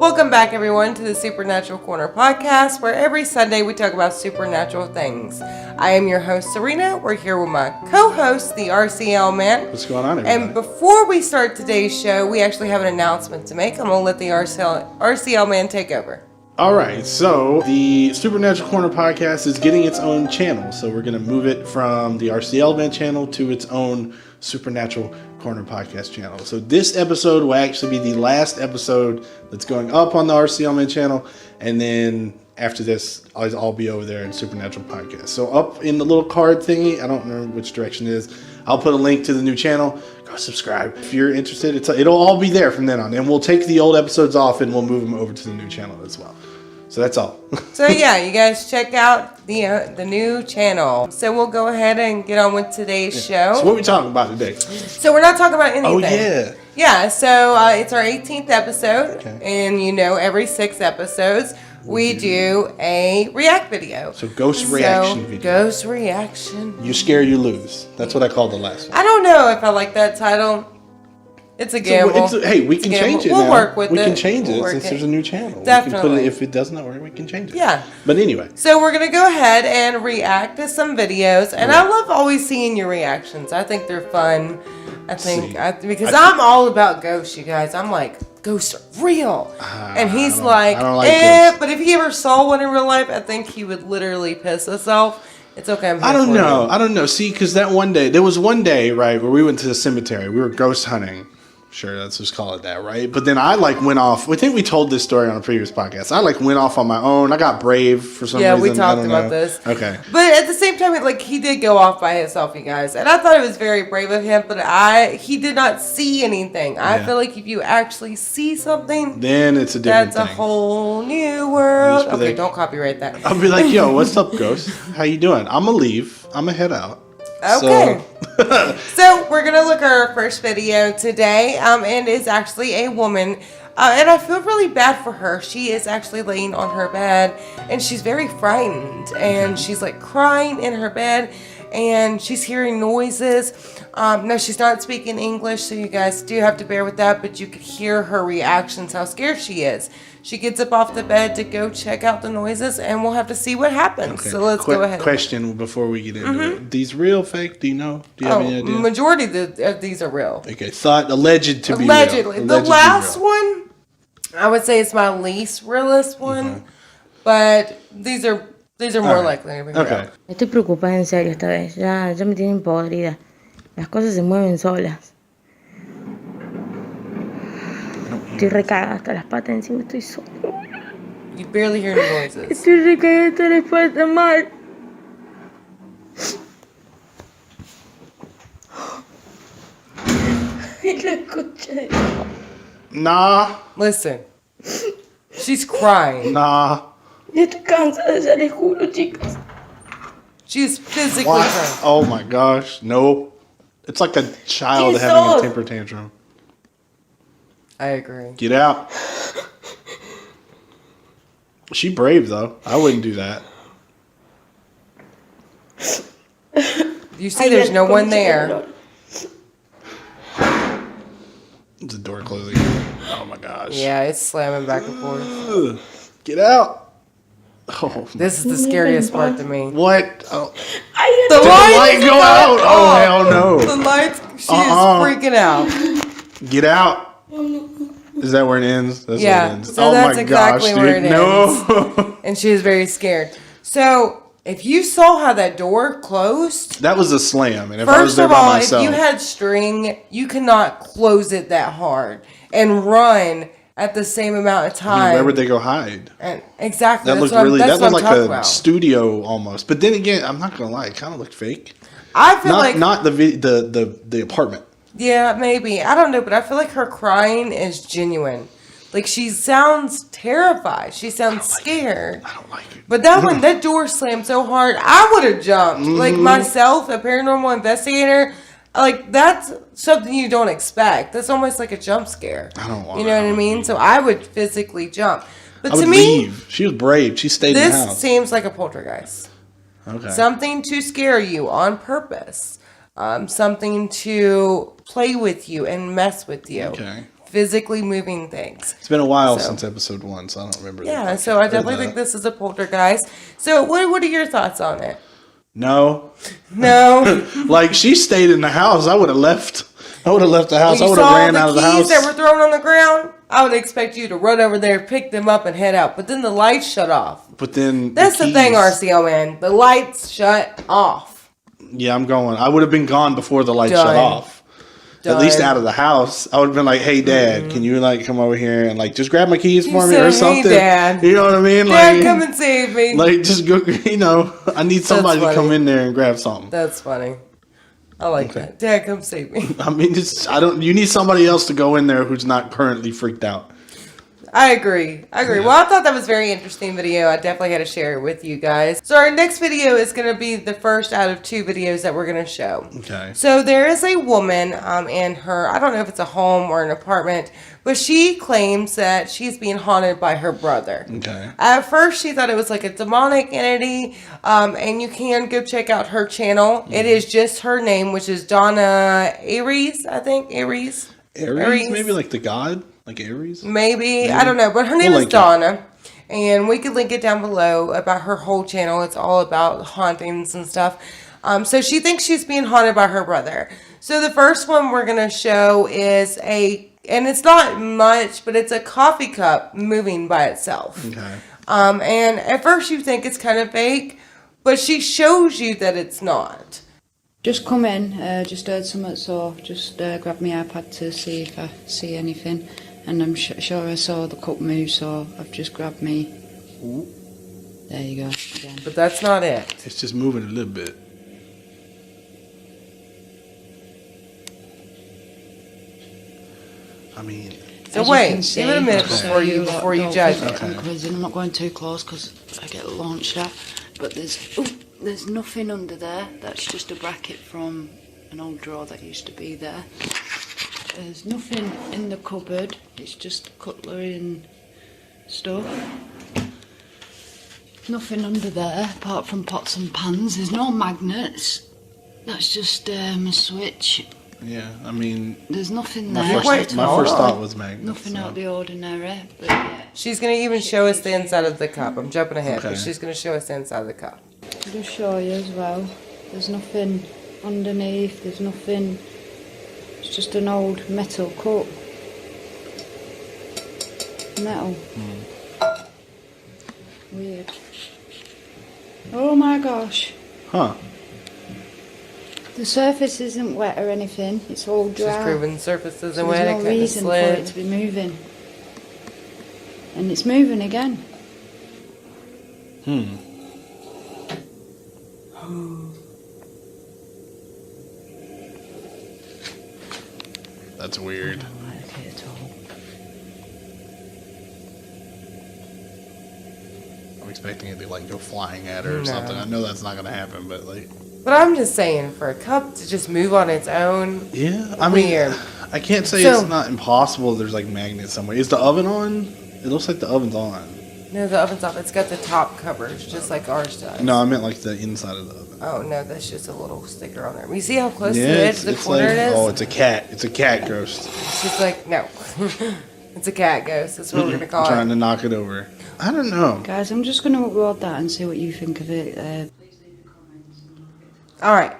Welcome back, everyone, to the Supernatural Corner podcast, where every Sunday we talk about supernatural things. I am your host, Serena. We're here with my co-host, the RCL man. What's going on, everybody? And before we start today's show, we actually have an announcement to make. I'm going to let the RCL man take over. All right, so the Supernatural Corner podcast is getting its own channel. So we're going to move it from the RCL man channel to its own Supernatural Corner podcast channel. So this episode will actually be the last episode that's going up on the RCL man channel. And then after this, I'll be over there in Supernatural podcast. So up in the little card thingy, I don't remember which direction it is, I'll put a link to the new channel. Go subscribe if you're interested. It'll all be there from then on. And we'll take the old episodes off and we'll move them over to the new channel as well. So that's all. So yeah, you guys check out the new channel. So we'll go ahead and get on with today's show. So what are we talking about today? So we're not talking about anything. Oh yeah. Yeah, so it's our 18th episode. Okay. And every 6 episodes we do a react video. So ghost reaction video. Ghost reaction. You scare, you lose. That's what I called the last one. I don't know if I like that title. It's a gamble. Hey, we can change it now. We'll work with it. We can change it since there's a new channel. Definitely. We can put it, if it doesn't work, we can change it. Yeah. But anyway. So we're going to go ahead and react to some videos. And I love always seeing your reactions. I think they're fun. Because I'm all about ghosts, you guys. I'm like, ghosts are real. And he's I don't like ghosts. But if he ever saw one in real life, I think he would literally piss himself. It's okay. I don't know. See, because there was one day, right, where we went to the cemetery. We were ghost hunting. Sure, let's just call it that, right? But then I went off. I think we told this story on a previous podcast. I went off on my own. I got brave for some reason. Yeah, we talked about this. Okay. But at the same time, he did go off by himself, you guys. And I thought it was very brave of him, but he did not see anything. I feel like if you actually see something, then it's a different thing. That's a whole new world. Okay, like, don't copyright that. I'll be like, yo, what's up, ghost? How you doing? I'm going to leave. I'm going to head out. Okay. So we're going to look at our first video today. And it's actually a woman. And I feel really bad for her. She is actually laying on her bed. And she's very frightened. And she's crying in her bed. And she's hearing noises. No, she's not speaking English. So you guys do have to bear with that. But you could hear her reactions, how scared she is. She gets up off the bed to go check out the noises, and we'll have to see what happens. Okay. So let's go ahead. Question before we get into it. These real, fake? Do you know? Do you have any idea? Majority of these are real. Okay, alleged to be real. Allegedly. The last one, I would say it's my least realist one, but these are more likely to be real. Okay. Estoy preocupada en serio esta vez. Ya me tienen podrida. Las cosas se mueven solas. Estoy recagada hasta las patas, encima estoy sola. You barely hear the noises. Estoy recagada hasta las patas mal. La concha de... Nah. Listen. She's crying. Nah. Ya estoy cansada, ya les juro, chicas. She's physically crying. Oh my gosh. Nope. It's like a child having a temper tantrum. I agree. Get out. She brave though. I wouldn't do that. You see, there's no one there. It's a door closing. Oh my gosh. Yeah, it's slamming back and forth. Get out. Oh. This is the scariest part to me. What? Oh. The light go out. Oh hell no. The lights. She is freaking out. Get out. Is that where it ends? That's yeah. where it ends. So that's exactly where it ends. No. And she is very scared. So if you saw how that door closed, that was a slam. And if I was there by myself, if you had string, you cannot close it that hard and run at the same amount of time. Where would they go hide? And exactly. That looked like a studio almost. But then again, I'm not gonna lie, it kind of looked fake. I feel not the apartment. Yeah, maybe. I don't know, but I feel like her crying is genuine. She sounds terrified. She sounds scared. I don't like it. But that door slammed so hard, I would have jumped. Myself, a paranormal investigator, that's something you don't expect. That's almost like a jump scare. I don't want You know what I mean? So I would physically jump. But to me, leave. She was brave. She stayed in the house. This seems like a poltergeist. Okay. Something to scare you on purpose. Something to play with you and mess with you. Okay. physically moving things. It's been a while since episode 1, so I don't remember. Yeah, so I definitely think this is a poltergeist. So what are your thoughts on it? No. No. She stayed in the house. I would have left. I would have left the house. I would have ran out of the house. Keys that were thrown on the ground, I would expect you to run over there, pick them up, and head out. But then the lights shut off. But then that's the thing, RCO man. The lights shut off. Yeah, I'm going. I would have been gone before the lights shut off. At least out of the house. I would have been like, "Hey, Dad, can you come over here and just grab my keys for me or something?" Hey, Dad. You know what I mean? Dad, come and save me. Just go. I need somebody to come in there and grab something. That's funny. I like that. Dad, come save me. I mean, you need somebody else to go in there who's not currently freaked out. I agree. Yeah. Well, I thought that was a very interesting video. I definitely had to share it with you guys. So our next video is going to be the first out of 2 videos that we're going to show. Okay. So there is a woman in her, I don't know if it's a home or an apartment, but she claims that she's being haunted by her brother. Okay. At first, she thought it was like a demonic entity, and you can go check out her channel. It is just her name, which is Donna Aries, I think. Aries? Maybe like the god? Like Aries? Maybe. I don't know. But her name is Donna. And we could link it down below about her whole channel. It's all about hauntings and stuff. So she thinks she's being haunted by her brother. So the first one we're going to show is and it's not much, but it's a coffee cup moving by itself. Okay. And at first you think it's kind of fake, but she shows you that it's not. Just come in, just heard something, so just grabbed my iPad to see if I see anything. And I'm sure I saw the cup move, so I've just grabbed me. Ooh. There you go. Again. But that's not it. It's just moving a little bit. I mean... So wait, give it a minute before you judge it. I'm not going too close because I get launched at. But there's nothing under there. That's just a bracket from an old drawer that used to be there. There's nothing in the cupboard. It's just cutlery and stuff. Nothing under there apart from pots and pans. There's no magnets. That's just a switch. Yeah, I mean... There's nothing there. My first thought was magnets. Nothing out of the ordinary, but yeah. She's going to even show us the inside of the cup. I'm jumping ahead, but she's going to show us the inside of the cup. I'll just show you as well. There's nothing underneath. There's nothing... It's just an old metal cup. Metal. Weird. Oh my gosh. Huh. The surface isn't wet or anything. It's all dry. She's proving the surface isn't wet. There's no reason for it to be moving. And it's moving again. That's weird. I don't like it at all. I'm expecting it to go flying at her or something. I know that's not gonna happen, but But I'm just saying, for a cup to just move on its own. Yeah, I mean, I can't say it's not impossible. There's magnets somewhere. Is the oven on? It looks like the oven's on. No, the oven's off. It's got the top covers, just like ours does. No, I meant the inside of the oven. Oh no, that's just a little sticker on there. You see how close to the edge of the corner it is? Oh, it's a cat. It's a cat ghost. She's like, no. It's a cat ghost. That's what we're going to call it. Trying to knock it over. I don't know. Guys, I'm just going to upload that and see what you think of it. All right.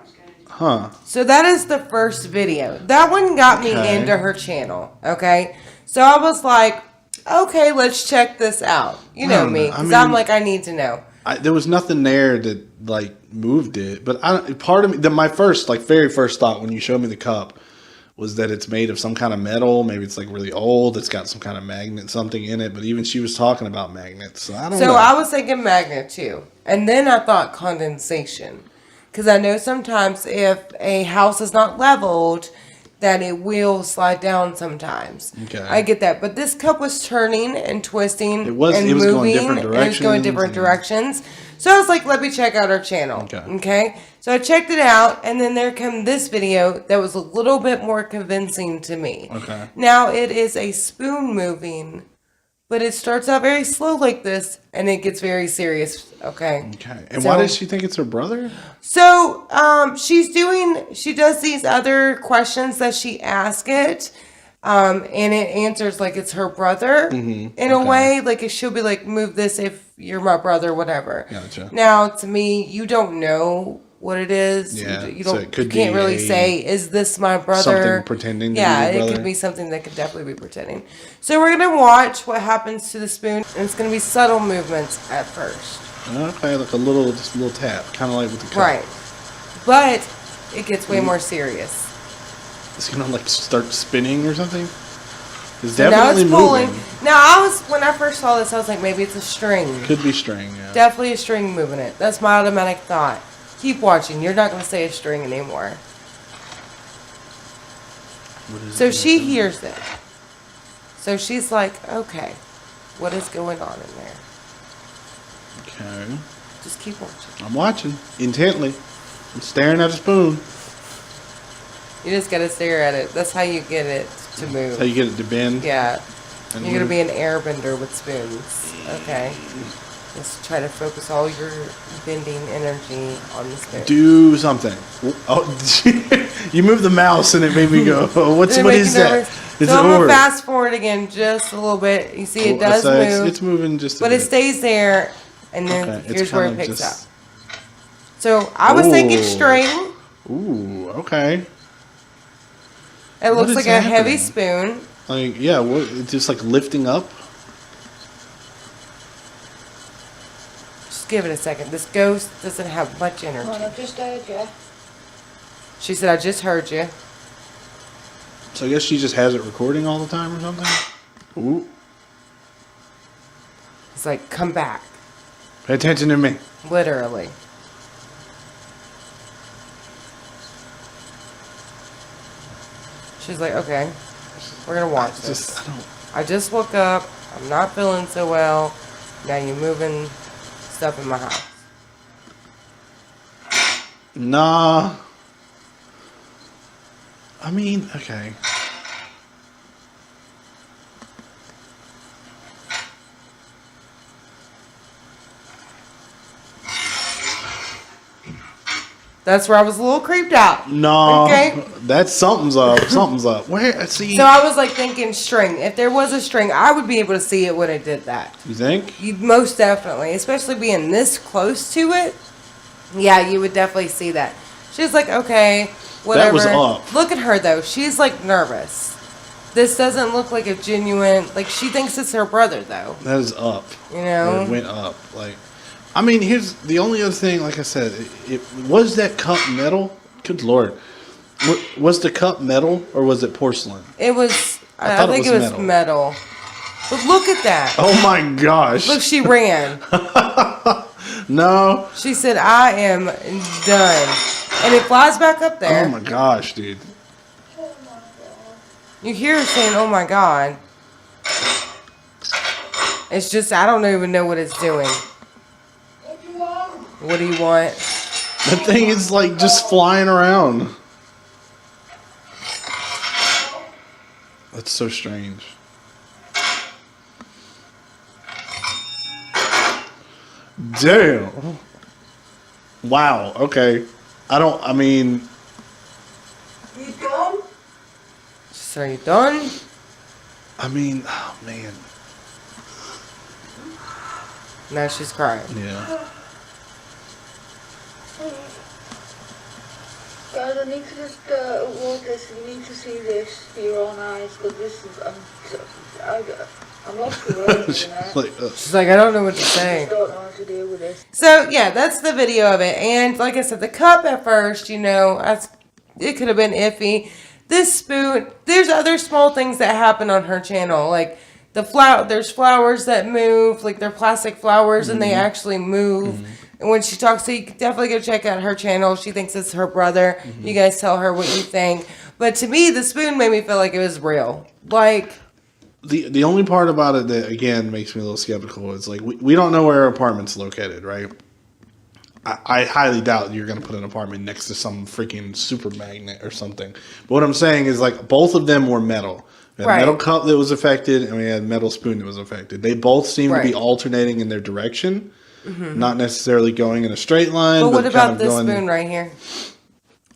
Huh. So that is the first video. That one got me into her channel, okay? So I was like, okay, let's check this out. You know me, because I'm like, I need to know. There was nothing there that moved it, but part of me, my first very first thought when you showed me the cup was that it's made of some kind of metal. Maybe it's really old. It's got some kind of magnet, something in it. But even she was talking about magnets, so I don't know. So I was thinking magnet too, and then I thought condensation, because I know sometimes if a house is not leveled, that it will slide down sometimes. Okay. I get that. But this cup was turning and twisting and moving. It was going different directions. It was going different directions. So I was like, let me check out our channel. Okay. So I checked it out, and then there came this video that was a little bit more convincing to me. Okay. Now it is a spoon moving, but it starts out very slow like this, and it gets very serious. Okay. Okay. And why does she think it's her brother? So she does these other questions that she asks it And it answers like it's her brother in a way. Like it she'll be like, move this if you're my brother, whatever. Gotcha. Now, to me, you don't know what it is. Yeah, You so don't. it could you can't be really say, is this my brother? something pretending to be your it brother. could be something that could definitely be pretending. So we're gonna watch what happens to the spoon, and it's gonna be subtle movements at first. Okay, like just a little tap, kind of like with the cup. Right. But it gets way more serious. It's gonna like start spinning or something. It's So now definitely it's pulling. moving. Now when I first saw this, I was like, maybe it's a string. Could be string. Yeah. Definitely a string moving it. That's my automatic thought. Keep watching. You're not going to say a string anymore. What is So it she gonna do? hears it. So she's like, okay, what is going on in there? Okay. Just keep watching. I'm watching intently. I'm staring at a spoon. You just got to stare at it. That's how you get it to move. That's how you get it to bend. Yeah. And You're going to move. be an airbender with spoons. Okay. Just try to focus all your bending energy on the spoon. Do something. Oh, you moved the mouse and it made me go. Oh, what Did it is make you that? nervous? Is So it I'm going over? to fast forward again just a little bit. You see it does So move. It's moving just a But bit. it stays there, and then Okay, it's here's where kind it of picks just- up. So I was thinking Ooh. string. Ooh, okay. It looks is like a heavy happening? spoon. Like, yeah, what? It's just like lifting up. Just give it a second. This ghost doesn't have much Come on, energy. I've just heard you. She said, I just heard you. So I guess she just has it recording all the time or something. Ooh, It's like, come back. pay attention to me. Literally. She's like, okay, we're going to watch this. Just, I don't. I just woke up. I'm not feeling so well. Now you're moving stuff in my house. Nah. I mean, okay. That's where I was a little creeped out. No. Okay. That's something's up. Something's up. Where? See. So I was like thinking string. If there was a string, I would be able to see it when it did that. You think? You most definitely, especially being this close to it. Yeah, you would definitely see that. She's like, okay, whatever. That was up. Look at her though. She's like nervous. This doesn't look like a genuine. Like she thinks it's her brother though. That is up. You know? It went up. Like, I mean, here's the only other thing. Like I said, it was that cup metal. Good lord, was the cup metal or was it porcelain? It was. I thought it think was it was metal. But look at that. Oh my gosh! Look, she ran. No. She said, I am done. And it flies back up there. Oh my gosh, dude. You hear her saying, oh my God. It's just, I don't even know what it's doing. What do you want? That thing is like just flying around. That's so strange. Damn. Wow. Okay. I mean. You done? So are you done? I mean, oh man. Now she's crying. Yeah. Guys, I need to just watch this. You need to see this with your own eyes, because this is I'm lost for words. You know? Like, She's like, I don't know what to say. I don't know how to deal with this. So yeah, that's the video of it. And like I said, the cup at first, you know, it could have been iffy. This spoon, there's other small things that happen on her channel, like there's flowers that move, like they're plastic flowers, and they actually move. And when she talks, so you can definitely go check out her channel. She thinks it's her brother. You guys tell her what you think. But to me, the spoon made me feel like it was real. Like, the only part about it that again makes me a little skeptical is like we don't know where her apartment's located, right? I highly doubt you're going to put an apartment next to some freaking super magnet or something. But what I'm saying is like both of them were metal. We had a metal cup that was affected, and we had a metal spoon that was affected. They both seem to be alternating in their direction, not necessarily going in a straight line. but what kind about of this going, spoon right here?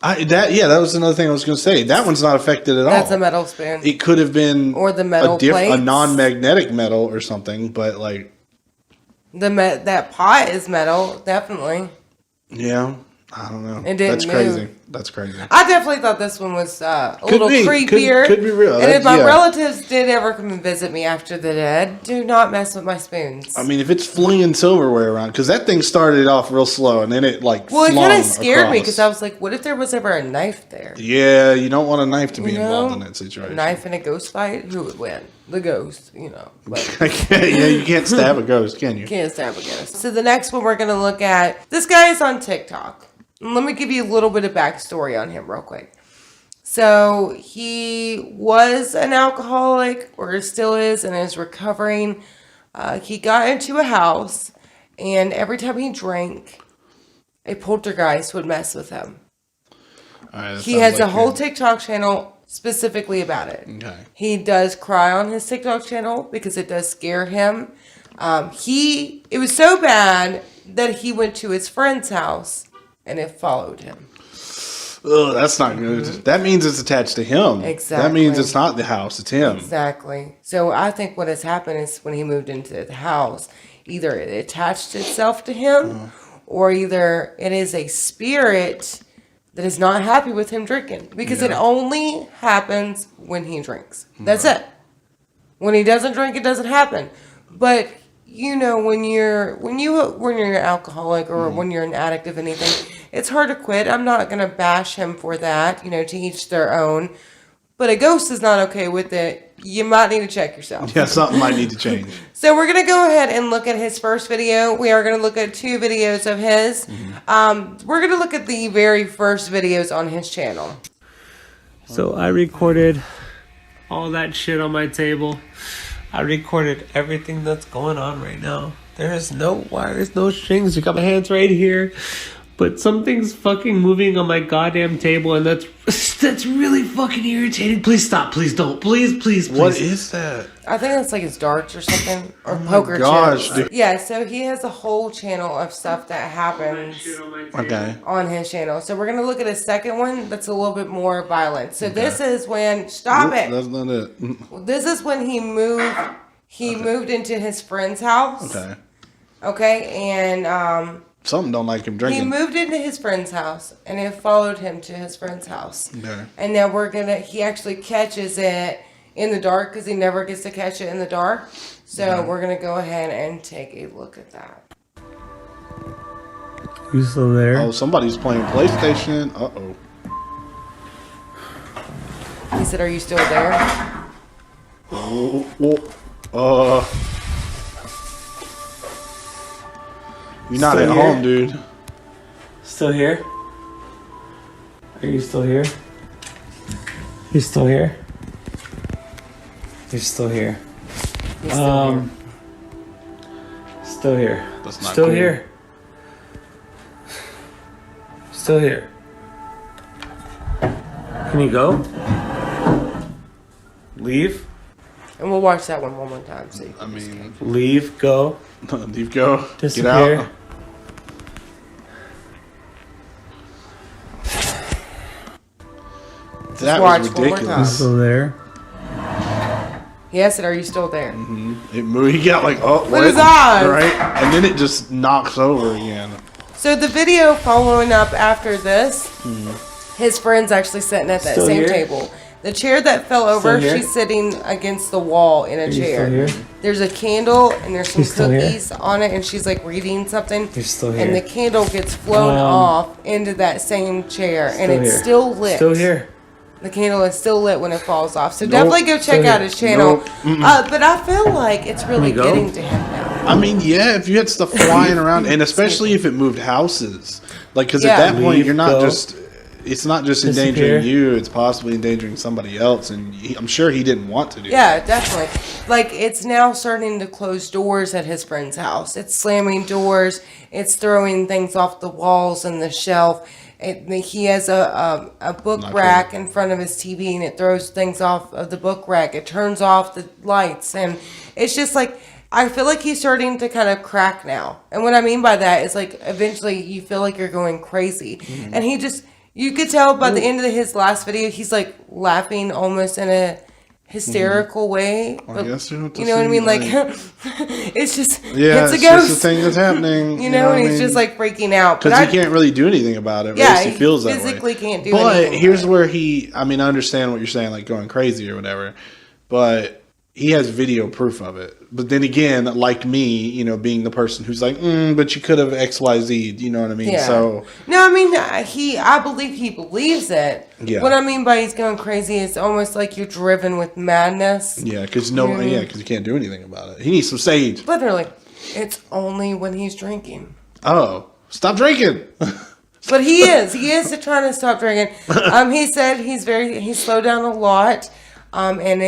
That was another thing I was going to say. That one's not affected at all. That's a metal spoon. It could have been or the metal a non-magnetic metal or something, but like that pot is metal, definitely. Yeah, I don't know. It didn't That's move. crazy. That's crazy. I definitely thought this one was a Could little be. creepier. Could be real. And if my relatives did ever come and visit me after the dead, do not mess with my spoons. I mean, if it's flinging silverware around, because that thing started off real slow and then it like well, it flung kind of scared me across. because I was like, what if there was ever a knife there? Yeah, you don't want a knife to be You know, involved in that situation. A knife in a ghost fight? Who would win? The ghost, But Yeah, you can't stab a ghost, can you? can't stab a ghost. So the next one we're going to look at, this guy is on TikTok. And let me give you a little bit of backstory on him real quick. So he was an alcoholic, or still is, and is recovering. He got into a house, and every time he drank, a poltergeist would mess with him. All right, He has a whole TikTok channel specifically about it. Okay. He does cry on his TikTok channel because it does scare him. It was so bad that he went to his friend's house and it followed him. Oh, that's not good. That means it's attached to him. Exactly. That means it's not the house, it's him. Exactly. So I think what has happened is when he moved into the house, either it attached itself to him or either it is a spirit that is not happy with him drinking. Because it only happens when he drinks. That's it. When he doesn't drink, it doesn't happen. But when you're an alcoholic or when you're an addict of anything, it's hard to quit. I'm not going to bash him for that, to each their own. But a ghost is not okay with it. You might need to check yourself. Yeah, something might need to change. So we're going to go ahead and look at his first video. We are going to look at 2 videos of his. We're going to look at the very first videos on his channel. So I recorded all that shit on my table. I recorded everything that's going on right now. There is no wires, no strings. You got my hands right here. But something's fucking moving on my goddamn table, and that's really fucking irritating. Please stop. Please don't. Please. What is that? I think that's like his darts or something. Or poker gosh, chips. dude. Yeah, so he has a whole channel of stuff that happens Okay. on his channel. So we're going to look at a second one that's a little bit more violent. So this is when... Stop it. That's not it. This is when he moved... moved into his friend's house. Okay. Okay, and... Something don't like him drinking. he moved into his friend's house, and it followed him to his friend's house. Okay. And now he actually catches it in the dark, because he never gets to catch it in the dark. So we're going to go ahead and take a look at that. You still there? Oh, somebody's playing PlayStation. Uh-oh. He said, "Are you still there?" You're not Still at here? home, dude. Still here? Are you still here? You still here? You're still here. He's still here. Still here. That's not Still cool. here. Still here. Can you go? Leave? And we'll watch that one more time. So I mean, Leave, go. leave go. Get Disappear. out. That watch was one more ridiculous. time. Still there? he asked, "Are you still there?" It moved. He got like, oh, With what? his eyes. Right? And then it just knocks over again. So the video following up after this, his friend's actually sitting at that Still same here? table. The chair that fell over, Still here? she's sitting against the wall in a Are you chair. still here? There's a candle and there's some He's still here? cookies on it, and she's like reading something. You're still And the here. candle gets flown off into that same chair, and Still it's here. still lit. Still here. The candle is still lit when it falls off. So definitely go check Still out here. his channel. Nope. But I feel like it's really Can we go? getting to him now. I mean, yeah, if you had stuff flying around, and especially if it moved houses, like, because Yeah. at that point Leave, you're not go. just. It's not just Disappear. endangering you; it's possibly endangering somebody else, and I'm sure he didn't want to do. Yeah, definitely. Like, it's now starting to close doors at his friend's house. It's slamming doors. It's throwing things off the walls and the shelf. He has a book Not rack in front of his TV, and it throws things off of the book rack. It turns off the lights, and it's just like, I feel like he's starting to kind of crack now. And what I mean by that is, like, eventually you feel like you're going crazy. And You could tell by the end of his last video, he's like laughing almost in a hysterical way. I But, guess you you know what I mean? Like, it's just, yeah, it's a it's ghost. just a thing that's happening. You know, what and I he's mean? just like freaking out. Because he can't really do anything about it. Yeah, At least he feels that physically way. can't do but anything. But here's where I understand what you're saying, like going crazy or whatever. But he has video proof of it. But then again, like me, being the person who's like, but you could have X, Y, Z. You know what I mean? Yeah. So no, I mean I believe he believes it. Yeah. What I mean by he's going crazy is almost like you're driven with madness. yeah, because you can't do anything about it. He needs some sage. Literally, it's only when he's drinking. Oh, stop drinking. But he is trying to stop drinking. He said he's slowed down a lot. And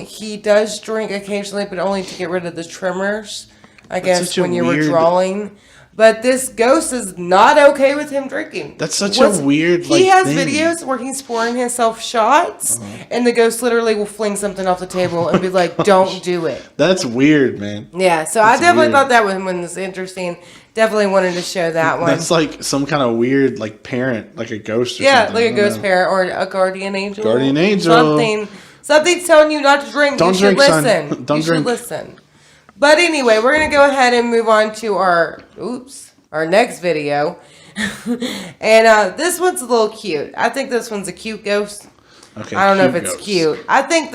he does drink occasionally, but only to get rid of the tremors, I guess, such a when you're weird- withdrawing. But this ghost is not okay with him drinking. That's such a weird, He has thing. videos where he's pouring himself shots, and the ghost literally will fling something off the table and be like, don't do it. That's weird, man. Yeah, so I definitely weird. thought that one was interesting. Definitely wanted to show that one. That's like some kind of weird, like parent, like a ghost or Yeah, something. like I a don't ghost know. parent or a guardian angel. Guardian angel. Something's telling you not to drink. Don't You should drink, son. listen. Don't you drink. should listen. But anyway, we're going to go ahead and move on to our next video. And this one's a little cute. I think this one's a cute ghost. Okay, I don't know if it's ghost. cute. I think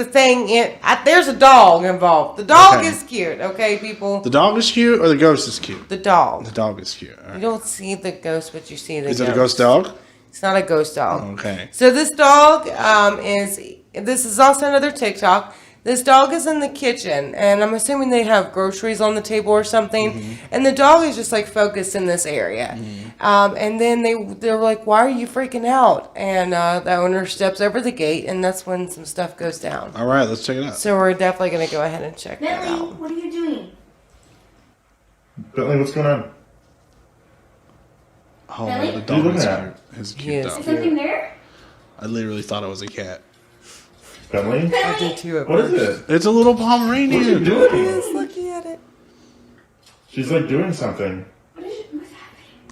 there's a dog involved. The dog Okay. is cute, okay, people? The dog is cute or the ghost is cute? The dog. The dog is cute. All You right. don't see the ghost, but you see the Is ghost. it a ghost dog? It's not a ghost dog. Okay. So this dog this is also another TikTok. This dog is in the kitchen, and I'm assuming they have groceries on the table or something. Mm-hmm. And the dog is just like focused in this area. And then they're like, "Why are you freaking out?" And the owner steps over the gate, and that's when some stuff goes down. All right, let's check it out. So we're definitely gonna go ahead and check that Bentley, out. what are you doing? Bentley, what's going on? Oh, Really? the What are dog you is looking cute. at? It's a He cute is Is dog. something there? I literally thought it was a cat. Bentley? I did too at What is first. it? It's a little What are you Pomeranian. doing? Yes, looking at it. She's like doing something. What's happening?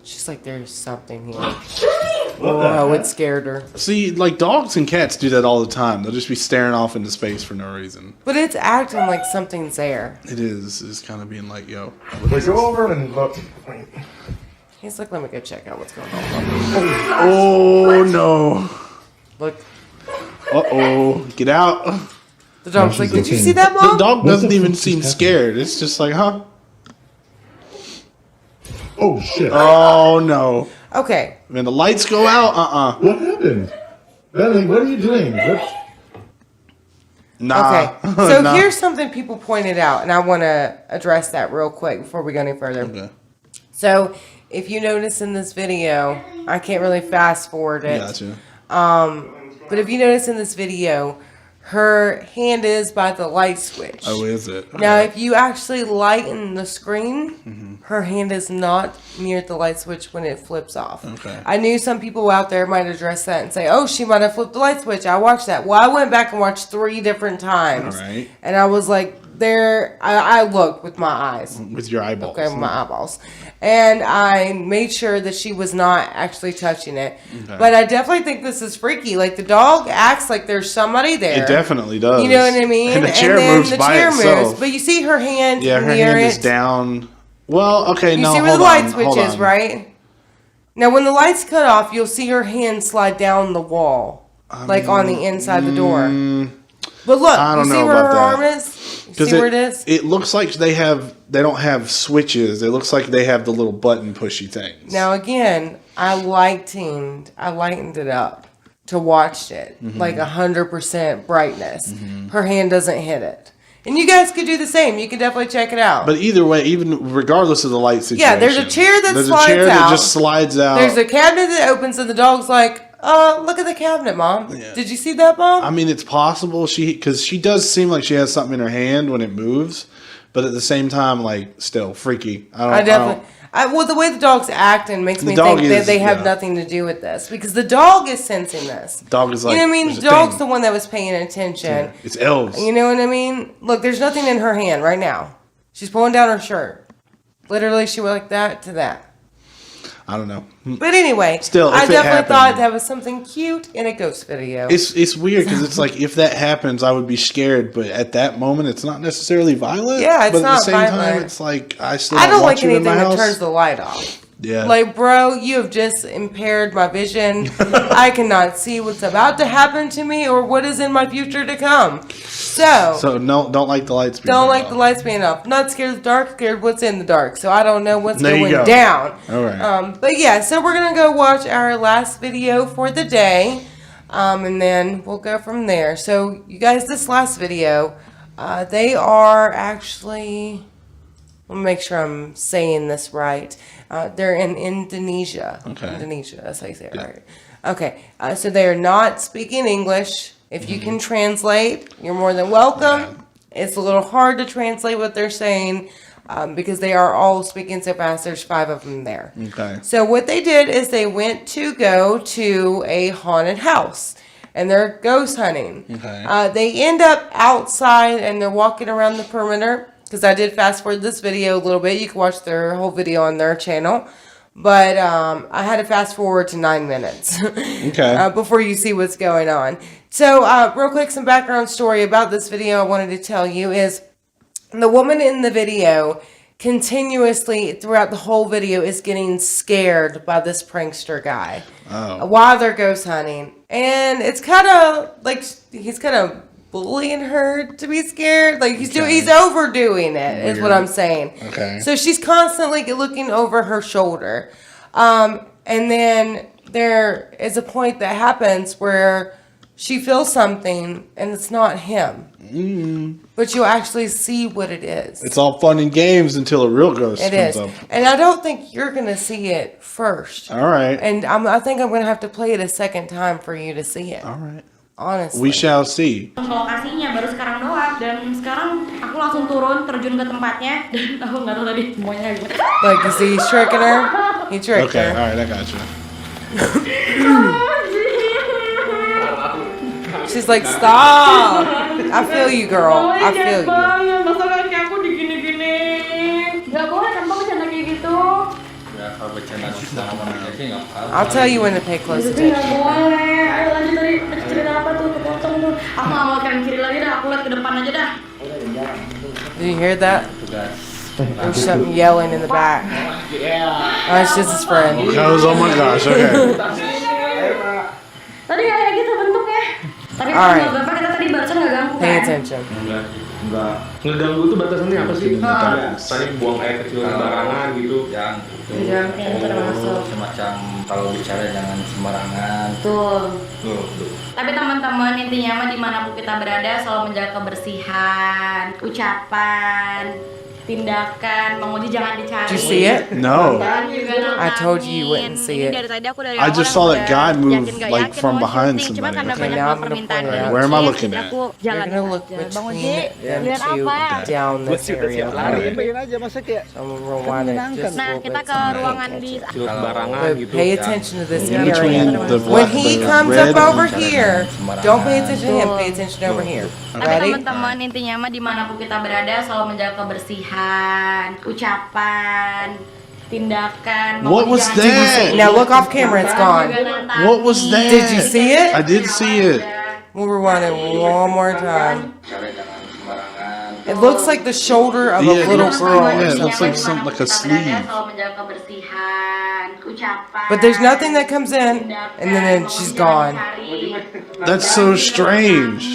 She's like, "There's something here." What Oh, the it scared her. See, like dogs and cats do that all the time. They'll just be staring off into space for no reason. But it's acting like something's there. It is. It's kind of being like, yo. Wait, go over and look. He's like, "Let me go check out what's going on." Oh, no. Look, Uh-oh. Get out. the dog's like, she's "Did you looking. see that, The Mom?" dog What doesn't the even fuck seem just scared. It's just like, huh? Oh, shit. Oh, no. Okay, When the lights go out, What happened? Bentley, what are you doing? What? Nah. okay. So Nah. here's something people pointed out, and I want to address that real quick before we go any further. Okay. So if you notice in this video, I can't really fast forward it. Gotcha. But if you notice in this video, her hand is by the light switch. Oh, is it? Now, if you actually lighten the screen, Mm-hmm. her hand is not near the light switch when it flips off. Okay. I knew some people out there might address that and say, "Oh, she might have flipped the light switch." I watched that. Well, I went back and watched 3 different times. All right. And I was like, I looked with my eyes. With your eyeballs. Okay, with my eyeballs. And I made sure that she was not actually touching it. Okay. But I definitely think this is freaky. Like, the dog acts like there's somebody there. It definitely does. You know what I mean? And the chair then moves the by chair itself. moves. But you see her hand Yeah, her near hand it. is down. Well, okay, You no, see where hold the light on, switch hold is, on. right? Now, when the lights cut off, you'll see her hand slide down the wall, like on the inside the door. But look, I you don't see know where her about arm that. is? You see where it is? It looks like they don't have switches. It looks like they have the little button pushy things. Now, again, I lightened it up to watch it, Mm-hmm. like 100% brightness. Her hand doesn't hit it. And you guys could do the same. You can definitely check it out. But either way, even regardless of the light situation. Yeah, there's a chair that there's slides a chair out. that just slides out. There's a cabinet that opens and the dog's like, look at the cabinet, Mom. Yeah. Did you see that, Mom? I mean, it's possible because she does seem like she has something in her hand when it moves, but at the same time, like, still freaky. Well, the way the dog's acting makes me dog think that is, they have yeah. nothing to do with this because the dog is sensing this. Dog is like, you know what I mean? there's a Dog's thing. the one that was paying attention. Yeah, it's elves. You know what I mean? Look, there's nothing in her hand right now. She's pulling down her shirt. Literally, she went like that to that. I don't know. But anyway, Still, I if it definitely thought happened- that was something cute in a ghost video. It's weird because it's like if that happens, I would be scared. But at that moment, it's not necessarily violent. Yeah, it's but at not the same time, violent. it's like I still I don't want like you in anything my that house. turns the light off. Yeah. Like, bro, you have just impaired my vision. I cannot see what's about to happen to me or what is in my future to come. So no, don't like the lights. Being Don't turned like off. the lights being off. Not scared of the dark, scared what's in the dark. So I don't know what's There you going go. down. All right. But yeah, so we're going to go watch our last video for the day. And then we'll go from there. So you guys, this last video, they are actually... Let me make sure I'm saying this right. They're in Indonesia. Okay. Indonesia, that's how you say it, right? Okay, so they are not speaking English. If you can translate, you're more than welcome. Yeah. It's a little hard to translate what they're saying because they are all speaking so fast. There's 5 of them there. Okay. So what they did is they went to go to a haunted house. And they're ghost hunting. Okay. They end up outside and they're walking around the perimeter. Because I did fast forward this video a little bit. You can watch their whole video on their channel. But I had to fast forward to 9 minutes. Okay. Before you see what's going on. So real quick, some background story about this video I wanted to tell you is the woman in the video continuously throughout the whole video is getting scared by this prankster guy while they're ghost hunting. And it's kind of like he's kind of bullying her to be scared. Like he's overdoing it is what I'm saying. Okay. So she's constantly looking over her shoulder. And then there is a point that happens where she feels something and it's not him. But you'll actually see what it is. It's all fun and games until a real ghost It comes is. up. And I don't think you're going to see it first. All right. And I think I'm going to have to play it a second time for you to see it. All right. Honestly. We shall see. Lokasinya baru sekarang doang dan sekarang aku langsung turun terjun ke tempatnya dan aku nggak tahu tadi semuanya gimana. Like, you see he's tricking her? He tricked Okay. her. All right. I got you. She's like, stop. I feel you, girl. I feel you. Masa kaki aku digini-gini. Gak boleh kan Bang bercanda kayak gitu. Ya kalau bercanda sama manusia sih nggak apa-apa. I'll tell you when to pay close Tapi gak attention. boleh. Ayo lanjut tadi cerita apa tuh kepotong tuh. Aku gak mau kanan kiri lagi dah. Aku lihat ke depan aja dah. Did you hear that? There's something yelling in the back. Oh, it's just his friend. Oh my gosh. Okay. Tadi kayak gitu bentuknya. Tapi Alright. kalau Bapak kita tadi barusan gak ganggu Pay kan? attention. Enggak. Ngeganggu tuh batasannya apa sih? Tadi buang air kecil sembarangan gitu. Yang Yang itu udah masuk. semacam kalau bicara jangan sembarangan. Tuh. Tuh. Tapi teman-teman intinya mah dimanapun kita berada selalu menjaga kebersihan, ucapan, tindakan. Mang Oji jangan dicari. Did you see it? No. Dan juga I told you you wouldn't see it. Dari tadi aku dari I just awal saw that udah guy move, yakin gak like, yakin from mau behind syuting. Cuma somebody. karena Okay, banyak now I'm permintaan gonna dari point Where am I Oji, looking jadi at? aku You're jalan gonna look aja. Bang Oji, between them lihat two apa? down this area. Alright. Pengen aja masa kayak So I'm gonna rewind it just a Nah, little kita bit. ke ruangan di sembarangan But gitu. pay attention to this In between area. the When black, he the comes red, up over here, don't pay attention to him. Pay attention over here. Tapi Ready? teman-teman intinya mah dimanapun kita berada selalu menjaga kebersihan, ucapan, tindakan. Mang What Oji was jangan that? Now look off camera. It's gone. What was that? Did you see it? I did see it. We'll rewind it one more time. Bicara jangan sembarangan. It looks like the shoulder of Yeah, a little it girl. yeah, or it looks something. like something like a sleeve. Selalu menjaga kebersihan, ucapan. But there's nothing that comes in, and then she's gone. That's so strange.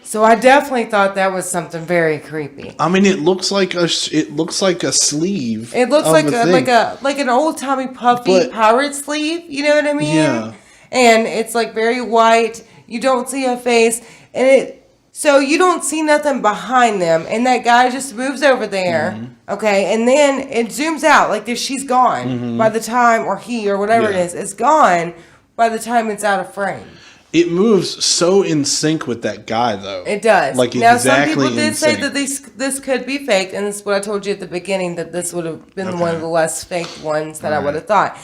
So I definitely thought that was something very creepy. I mean, it looks like a sleeve. It looks of like a thing. like an old Tommy puffy But- pirate sleeve. You know what I mean? Yeah. And it's like very white. You don't see a face, and so you don't see nothing behind them. And that guy just moves over there. Mm-hmm. Okay, and then it zooms out like this. She's gone by the time, or he, or whatever Yeah. it is gone by the time it's out of frame. It moves so in sync with that guy, though. It does. Like Now, exactly some people in did say sync. that this could be faked, and this is what I told you at the beginning, that this would have been one of the less faked ones that I would have thought.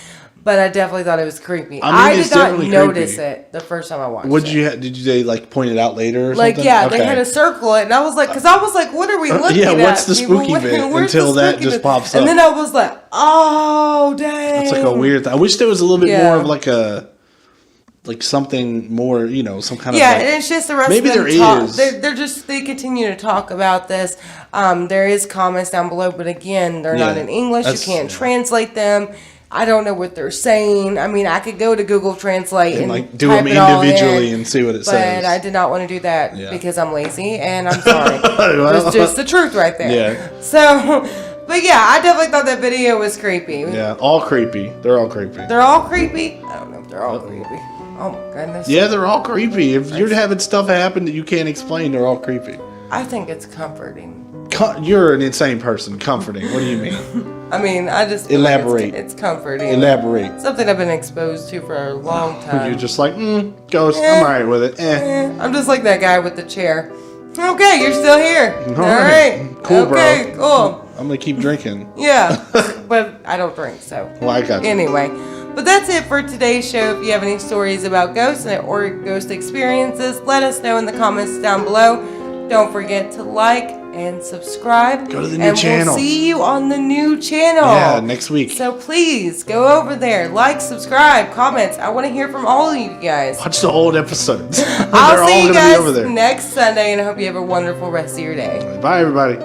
but I definitely thought it was creepy. I mean, I it's did not definitely notice creepy. it the first time I watched What it. did they like point it out later or Like, something? yeah, Okay. they had to circle it, and I was like, because I was like, what are we looking yeah, at? what's the people? spooky bit Where's until the that spooky just bit? pops And up. then I was like, oh, dang. It's like a weird thing. I wish there was a little bit Yeah. more of like something more, some kind Yeah, of and it's just the rest maybe of them there talk. is. They continue to talk about this. There is comments down below, but again, they're not Yeah, in English. You that's- can't yeah. translate them. I don't know what they're saying. I mean, I could go to Google Translate and like do type them it all individually in, and see what it but says. I did not want to do that Yeah. because I'm lazy, and I'm sorry. Well, It's just the truth right there. Yeah. So, but yeah, I definitely thought that video was creepy. Yeah, all creepy. They're all creepy. They're all creepy. I don't know if they're all creepy. Oh my goodness. Yeah, they're all creepy. If you're having stuff happen that you can't explain, they're all creepy. I think it's comforting. You're an insane person. Comforting. What do you mean? I mean, I just feel like Elaborate. it's comforting. Elaborate. Something I've been exposed to for a long time. You're just like, ghost. I'm alright with it. I'm just like that guy with the chair. Okay, you're still here. All right. Cool, bro. Okay, cool. I'm gonna keep drinking. Yeah, but I don't drink, so. Well, I got you. Anyway, but that's it for today's show. If you have any stories about ghosts or ghost experiences, let us know in the comments down below. Don't forget to like and subscribe. Go to the new and channel. We'll see you on the new channel. Yeah, next week. So please go over there, like, subscribe, comments. I want to hear from all of you guys. Watch the old episodes. They're I'll all see you gonna be over guys there. next Sunday, and I hope you have a wonderful rest of your day. Bye, everybody.